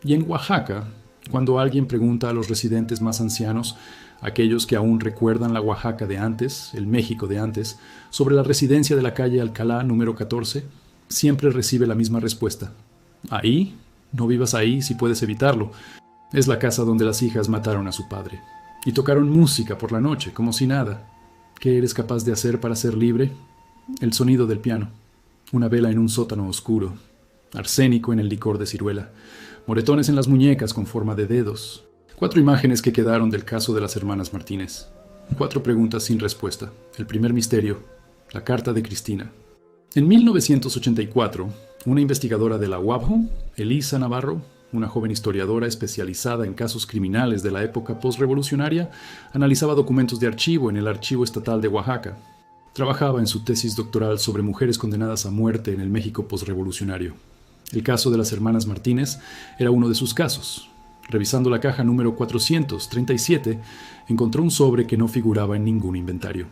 A: Y en Oaxaca, cuando alguien pregunta a los residentes más ancianos, aquellos que aún recuerdan la Oaxaca de antes, el México de antes, sobre la residencia de la calle Alcalá número 14, siempre recibe la misma respuesta. ¿Ahí? No vivas ahí si puedes evitarlo. Es la casa donde las hijas mataron a su padre. Y tocaron música por la noche, como si nada. ¿Qué eres capaz de hacer para ser libre? El sonido del piano. Una vela en un sótano oscuro. Arsénico en el licor de ciruela. Moretones en las muñecas con forma de dedos. 4 imágenes que quedaron del caso de las hermanas Martínez. 4 preguntas sin respuesta. El primer misterio. La carta de Cristina. En 1984, una investigadora de la UABJO, Elisa Navarro, una joven historiadora especializada en casos criminales de la época postrevolucionaria, analizaba documentos de archivo en el Archivo Estatal de Oaxaca. Trabajaba en su tesis doctoral sobre mujeres condenadas a muerte en el México postrevolucionario. El caso de las hermanas Martínez era uno de sus casos. Revisando la caja número 437, encontró un sobre que no figuraba en ningún inventario.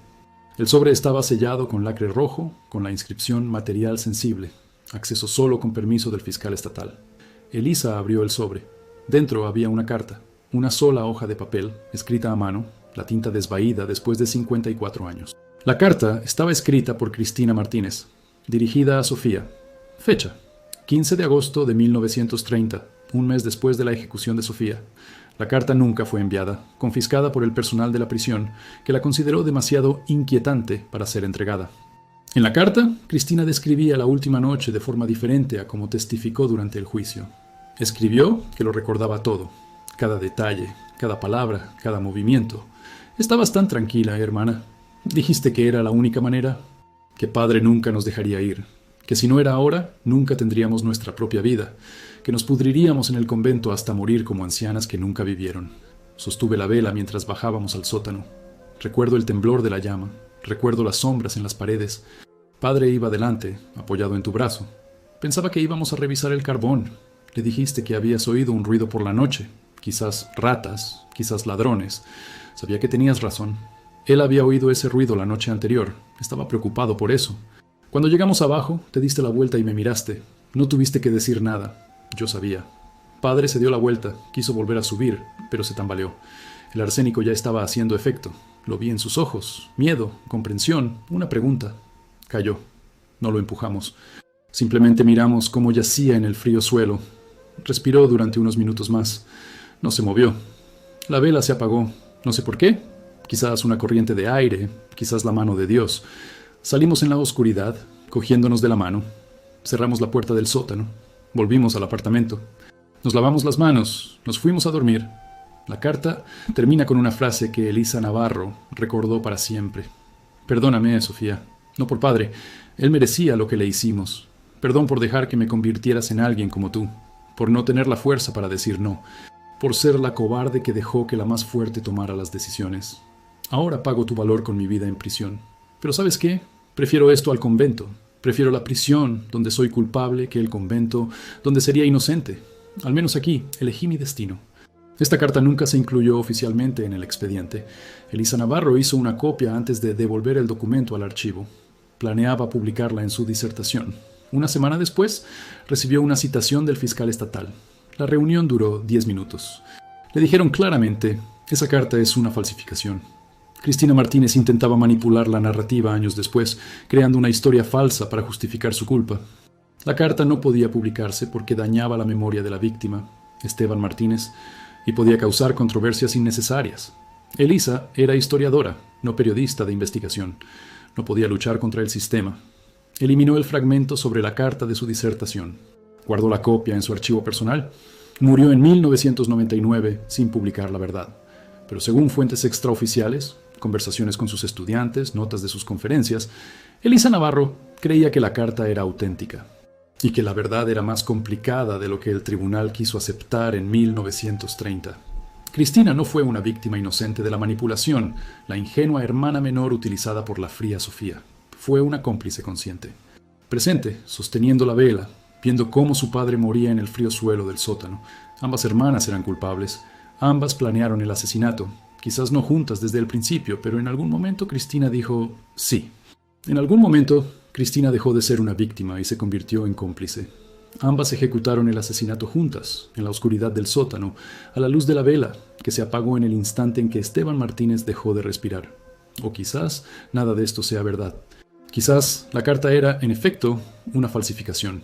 A: El sobre estaba sellado con lacre rojo, con la inscripción material sensible, acceso solo con permiso del fiscal estatal. Elisa abrió el sobre. Dentro había una carta, una sola hoja de papel, escrita a mano, la tinta desvaída después de 54 años. La carta estaba escrita por Cristina Martínez, dirigida a Sofía. Fecha: 15 de agosto de 1930, un mes después de la ejecución de Sofía. La carta nunca fue enviada, confiscada por el personal de la prisión, que la consideró demasiado inquietante para ser entregada. En la carta, Cristina describía la última noche de forma diferente a como testificó durante el juicio. Escribió que lo recordaba todo, cada detalle, cada palabra, cada movimiento. Estabas tan tranquila, hermana. Dijiste que era la única manera, que padre nunca nos dejaría ir, que si no era ahora, nunca tendríamos nuestra propia vida, que nos pudriríamos en el convento hasta morir como ancianas que nunca vivieron. Sostuve la vela mientras bajábamos al sótano. Recuerdo el temblor de la llama, recuerdo las sombras en las paredes. Padre iba delante, apoyado en tu brazo. Pensaba que íbamos a revisar el carbón. Le dijiste que habías oído un ruido por la noche, quizás ratas, quizás ladrones. Sabía que tenías razón. Él había oído ese ruido la noche anterior. Estaba preocupado por eso. Cuando llegamos abajo, te diste la vuelta y me miraste. No tuviste que decir nada. Yo sabía. Padre se dio la vuelta, quiso volver a subir, pero se tambaleó. El arsénico ya estaba haciendo efecto. Lo vi en sus ojos. Miedo, comprensión, una pregunta. Cayó. No lo empujamos. Simplemente miramos cómo yacía en el frío suelo. Respiró durante unos minutos más. No se movió. La vela se apagó. No sé por qué. Quizás una corriente de aire, quizás la mano de Dios. Salimos en la oscuridad, cogiéndonos de la mano. Cerramos la puerta del sótano. Volvimos al apartamento. Nos lavamos las manos. Nos fuimos a dormir. La carta termina con una frase que Elisa Navarro recordó para siempre. Perdóname, Sofía. No por padre. Él merecía lo que le hicimos. Perdón por dejar que me convirtieras en alguien como tú. Por no tener la fuerza para decir no. Por ser la cobarde que dejó que la más fuerte tomara las decisiones. Ahora pago tu valor con mi vida en prisión. Pero ¿sabes qué? Prefiero esto al convento. Prefiero la prisión, donde soy culpable, que el convento, donde sería inocente. Al menos aquí, elegí mi destino. Esta carta nunca se incluyó oficialmente en el expediente. Elisa Navarro hizo una copia antes de devolver el documento al archivo. Planeaba publicarla en su disertación. Una semana después, recibió una citación del fiscal estatal. La reunión duró 10 minutos. Le dijeron claramente, esa carta es una falsificación. Cristina Martínez intentaba manipular la narrativa años después, creando una historia falsa para justificar su culpa. La carta no podía publicarse porque dañaba la memoria de la víctima, Esteban Martínez, y podía causar controversias innecesarias. Elisa era historiadora, no periodista de investigación. No podía luchar contra el sistema. Eliminó el fragmento sobre la carta de su disertación. Guardó la copia en su archivo personal. Murió en 1999 sin publicar la verdad. Pero según fuentes extraoficiales, conversaciones con sus estudiantes, notas de sus conferencias, Elisa Navarro creía que la carta era auténtica y que la verdad era más complicada de lo que el tribunal quiso aceptar en 1930. Cristina no fue una víctima inocente de la manipulación, la ingenua hermana menor utilizada por la fría Sofía. Fue una cómplice consciente. Presente, sosteniendo la vela, viendo cómo su padre moría en el frío suelo del sótano. Ambas hermanas eran culpables. Ambas planearon el asesinato. Quizás no juntas desde el principio, pero en algún momento Cristina dijo sí. En algún momento, Cristina dejó de ser una víctima y se convirtió en cómplice. Ambas ejecutaron el asesinato juntas, en la oscuridad del sótano, a la luz de la vela, que se apagó en el instante en que Esteban Martínez dejó de respirar. O quizás nada de esto sea verdad. Quizás la carta era, en efecto, una falsificación.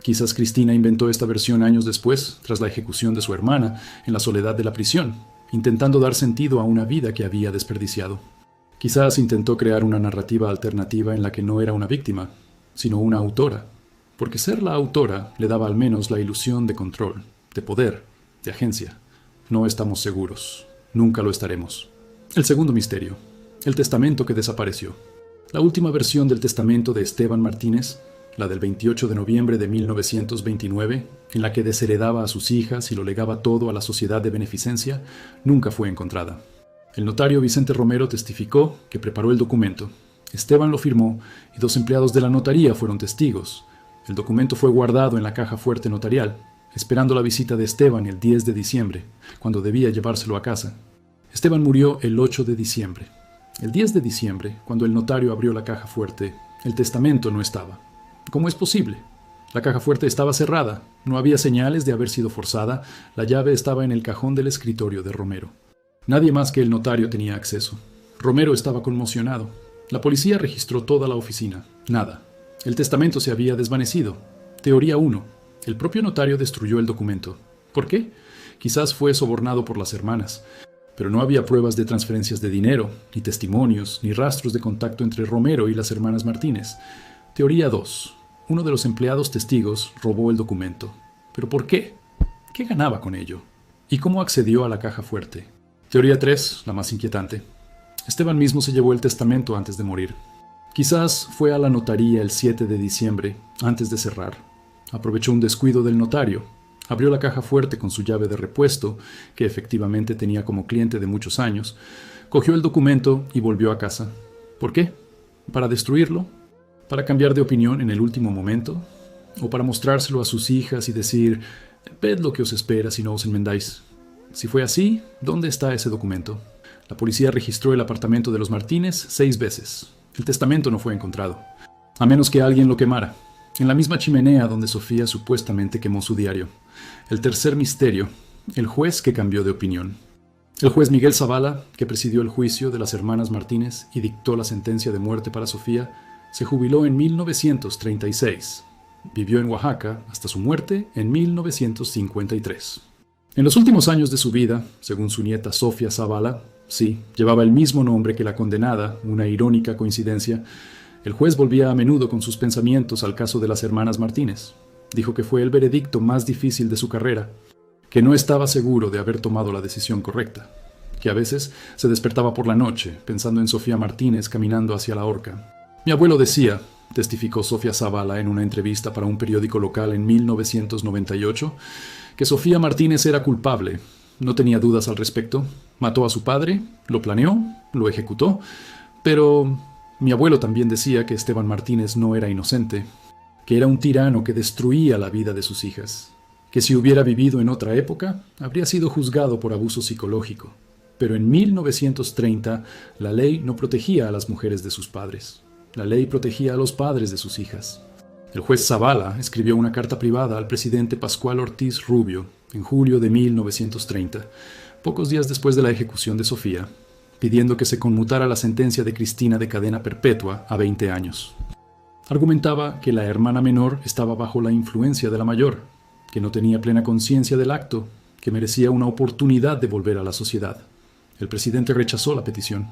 A: Quizás Cristina inventó esta versión años después, tras la ejecución de su hermana, en la soledad de la prisión, intentando dar sentido a una vida que había desperdiciado. Quizás intentó crear una narrativa alternativa en la que no era una víctima, sino una autora, porque ser la autora le daba al menos la ilusión de control, de poder, de agencia. No estamos seguros. Nunca lo estaremos. El segundo misterio. El testamento que desapareció. La última versión del testamento de Esteban Martínez, la del 28 de noviembre de 1929, en la que desheredaba a sus hijas y lo legaba todo a la Sociedad de Beneficencia, nunca fue encontrada. El notario Vicente Romero testificó que preparó el documento. Esteban lo firmó y 2 empleados de la notaría fueron testigos. El documento fue guardado en la caja fuerte notarial, esperando la visita de Esteban el 10 de diciembre, cuando debía llevárselo a casa. Esteban murió el 8 de diciembre. El 10 de diciembre, cuando el notario abrió la caja fuerte, el testamento no estaba. ¿Cómo es posible? La caja fuerte estaba cerrada, no había señales de haber sido forzada, la llave estaba en el cajón del escritorio de Romero. Nadie más que el notario tenía acceso. Romero estaba conmocionado. La policía registró toda la oficina. Nada. El testamento se había desvanecido. Teoría 1. El propio notario destruyó el documento. ¿Por qué? Quizás fue sobornado por las hermanas. Pero no había pruebas de transferencias de dinero, ni testimonios, ni rastros de contacto entre Romero y las hermanas Martínez. Teoría 2. Uno de los empleados testigos robó el documento. ¿Pero por qué? ¿Qué ganaba con ello? ¿Y cómo accedió a la caja fuerte? Teoría 3, la más inquietante. Esteban mismo se llevó el testamento antes de morir. Quizás fue a la notaría el 7 de diciembre, antes de cerrar. Aprovechó un descuido del notario. Abrió la caja fuerte con su llave de repuesto, que efectivamente tenía como cliente de muchos años, cogió el documento y volvió a casa. ¿Por qué? ¿Para destruirlo? ¿Para cambiar de opinión en el último momento? ¿O para mostrárselo a sus hijas y decir, ved lo que os espera si no os enmendáis? Si fue así, ¿dónde está ese documento? La policía registró el apartamento de los Martínez 6 veces. El testamento no fue encontrado, a menos que alguien lo quemara, en la misma chimenea donde Sofía supuestamente quemó su diario. El tercer misterio, el juez que cambió de opinión. El juez Miguel Zavala, que presidió el juicio de las hermanas Martínez y dictó la sentencia de muerte para Sofía, se jubiló en 1936. Vivió en Oaxaca hasta su muerte en 1953. En los últimos años de su vida, según su nieta Sofía Zavala, sí, llevaba el mismo nombre que la condenada, una irónica coincidencia, el juez volvía a menudo con sus pensamientos al caso de las hermanas Martínez. Dijo que fue el veredicto más difícil de su carrera, que no estaba seguro de haber tomado la decisión correcta, que a veces se despertaba por la noche pensando en Sofía Martínez caminando hacia la horca. Mi abuelo decía, testificó Sofía Zavala en una entrevista para un periódico local en 1998, que Sofía Martínez era culpable. No tenía dudas al respecto. Mató a su padre, lo planeó, lo ejecutó, pero mi abuelo también decía que Esteban Martínez no era inocente, que era un tirano que destruía la vida de sus hijas, que si hubiera vivido en otra época, habría sido juzgado por abuso psicológico. Pero en 1930, la ley no protegía a las mujeres de sus padres. La ley protegía a los padres de sus hijas. El juez Zavala escribió una carta privada al presidente Pascual Ortiz Rubio en julio de 1930, pocos días después de la ejecución de Sofía, pidiendo que se conmutara la sentencia de Cristina de cadena perpetua a 20 años. Argumentaba que la hermana menor estaba bajo la influencia de la mayor, que no tenía plena conciencia del acto, que merecía una oportunidad de volver a la sociedad. El presidente rechazó la petición.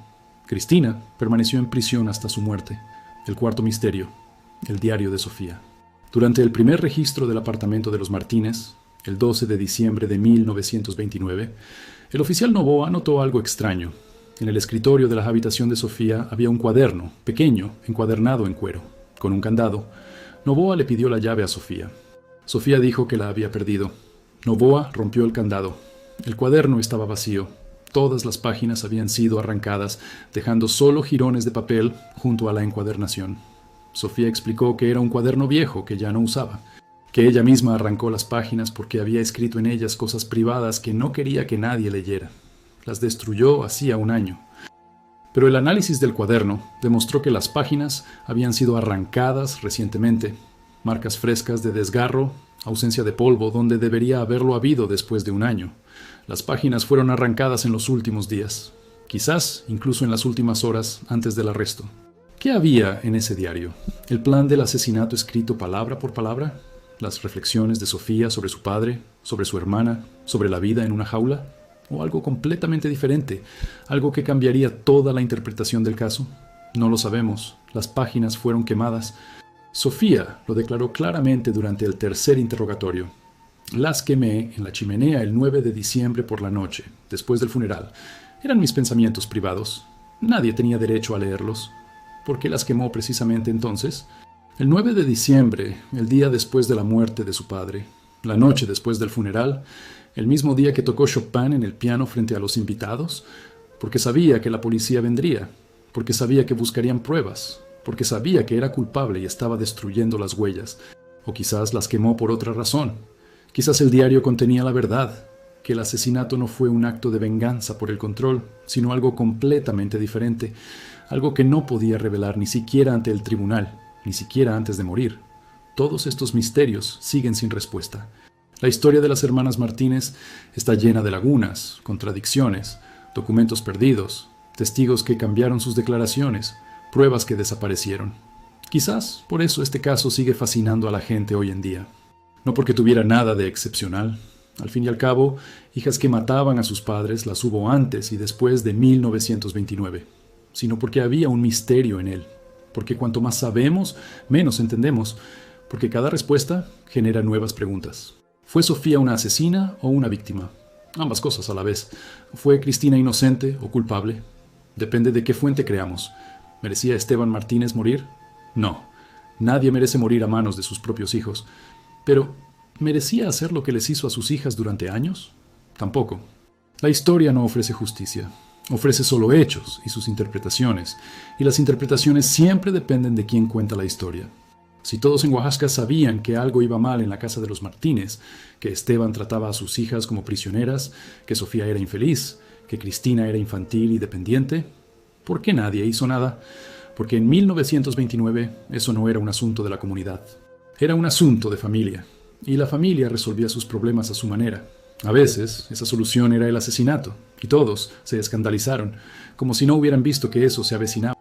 A: Cristina permaneció en prisión hasta su muerte. El cuarto misterio. el diario de Sofía. Durante el primer registro del apartamento de los Martínez, el 12 de diciembre de 1929, el oficial Novoa notó algo extraño. En el escritorio de la habitación de Sofía había un cuaderno, pequeño, encuadernado en cuero, con un candado. Novoa le pidió la llave a Sofía. Sofía dijo que la había perdido. Novoa rompió el candado. El cuaderno estaba vacío. Todas las páginas habían sido arrancadas, dejando solo jirones de papel junto a la encuadernación. Sofía explicó que era un cuaderno viejo que ya no usaba, que ella misma arrancó las páginas porque había escrito en ellas cosas privadas que no quería que nadie leyera. Las destruyó hacía un año. Pero el análisis del cuaderno demostró que las páginas habían sido arrancadas recientemente. Marcas frescas de desgarro, ausencia de polvo donde debería haberlo habido después de un año. Las páginas fueron arrancadas en los últimos días, quizás incluso en las últimas horas antes del arresto. ¿Qué había en ese diario? ¿El plan del asesinato escrito palabra por palabra? ¿Las reflexiones de Sofía sobre su padre, sobre su hermana, sobre la vida en una jaula? ¿O algo completamente diferente? ¿Algo que cambiaría toda la interpretación del caso? No lo sabemos. Las páginas fueron quemadas. Sofía lo declaró claramente durante el tercer interrogatorio. Las quemé en la chimenea el 9 de diciembre por la noche, después del funeral. Eran mis pensamientos privados. Nadie tenía derecho a leerlos. ¿Por qué las quemó precisamente entonces? El 9 de diciembre, el día después de la muerte de su padre, la noche después del funeral, el mismo día que tocó Chopin en el piano frente a los invitados, porque sabía que la policía vendría, porque sabía que buscarían pruebas, porque sabía que era culpable y estaba destruyendo las huellas, o quizás las quemó por otra razón. Quizás el diario contenía la verdad, que el asesinato no fue un acto de venganza por el control, sino algo completamente diferente, algo que no podía revelar ni siquiera ante el tribunal, ni siquiera antes de morir. Todos estos misterios siguen sin respuesta. La historia de las hermanas Martínez está llena de lagunas, contradicciones, documentos perdidos, testigos que cambiaron sus declaraciones, pruebas que desaparecieron. Quizás por eso este caso sigue fascinando a la gente hoy en día. No porque tuviera nada de excepcional. Al fin y al cabo, hijas que mataban a sus padres las hubo antes y después de 1929, sino porque había un misterio en él, porque cuanto más sabemos, menos entendemos, porque cada respuesta genera nuevas preguntas. ¿Fue Sofía una asesina o una víctima? Ambas cosas a la vez. ¿Fue Cristina inocente o culpable? Depende de qué fuente creamos. ¿Merecía Esteban Martínez morir? No. Nadie merece morir a manos de sus propios hijos. Pero, ¿merecía hacer lo que les hizo a sus hijas durante años? Tampoco. La historia no ofrece justicia. Ofrece solo hechos y sus interpretaciones, y las interpretaciones siempre dependen de quién cuenta la historia. Si todos en Oaxaca sabían que algo iba mal en la casa de los Martínez, que Esteban trataba a sus hijas como prisioneras, que Sofía era infeliz, que Cristina era infantil y dependiente, ¿por qué nadie hizo nada? Porque en 1929 eso no era un asunto de la comunidad. Era un asunto de familia, y la familia resolvía sus problemas a su manera. A veces, esa solución era el asesinato, y todos se escandalizaron, como si no hubieran visto que eso se avecinaba.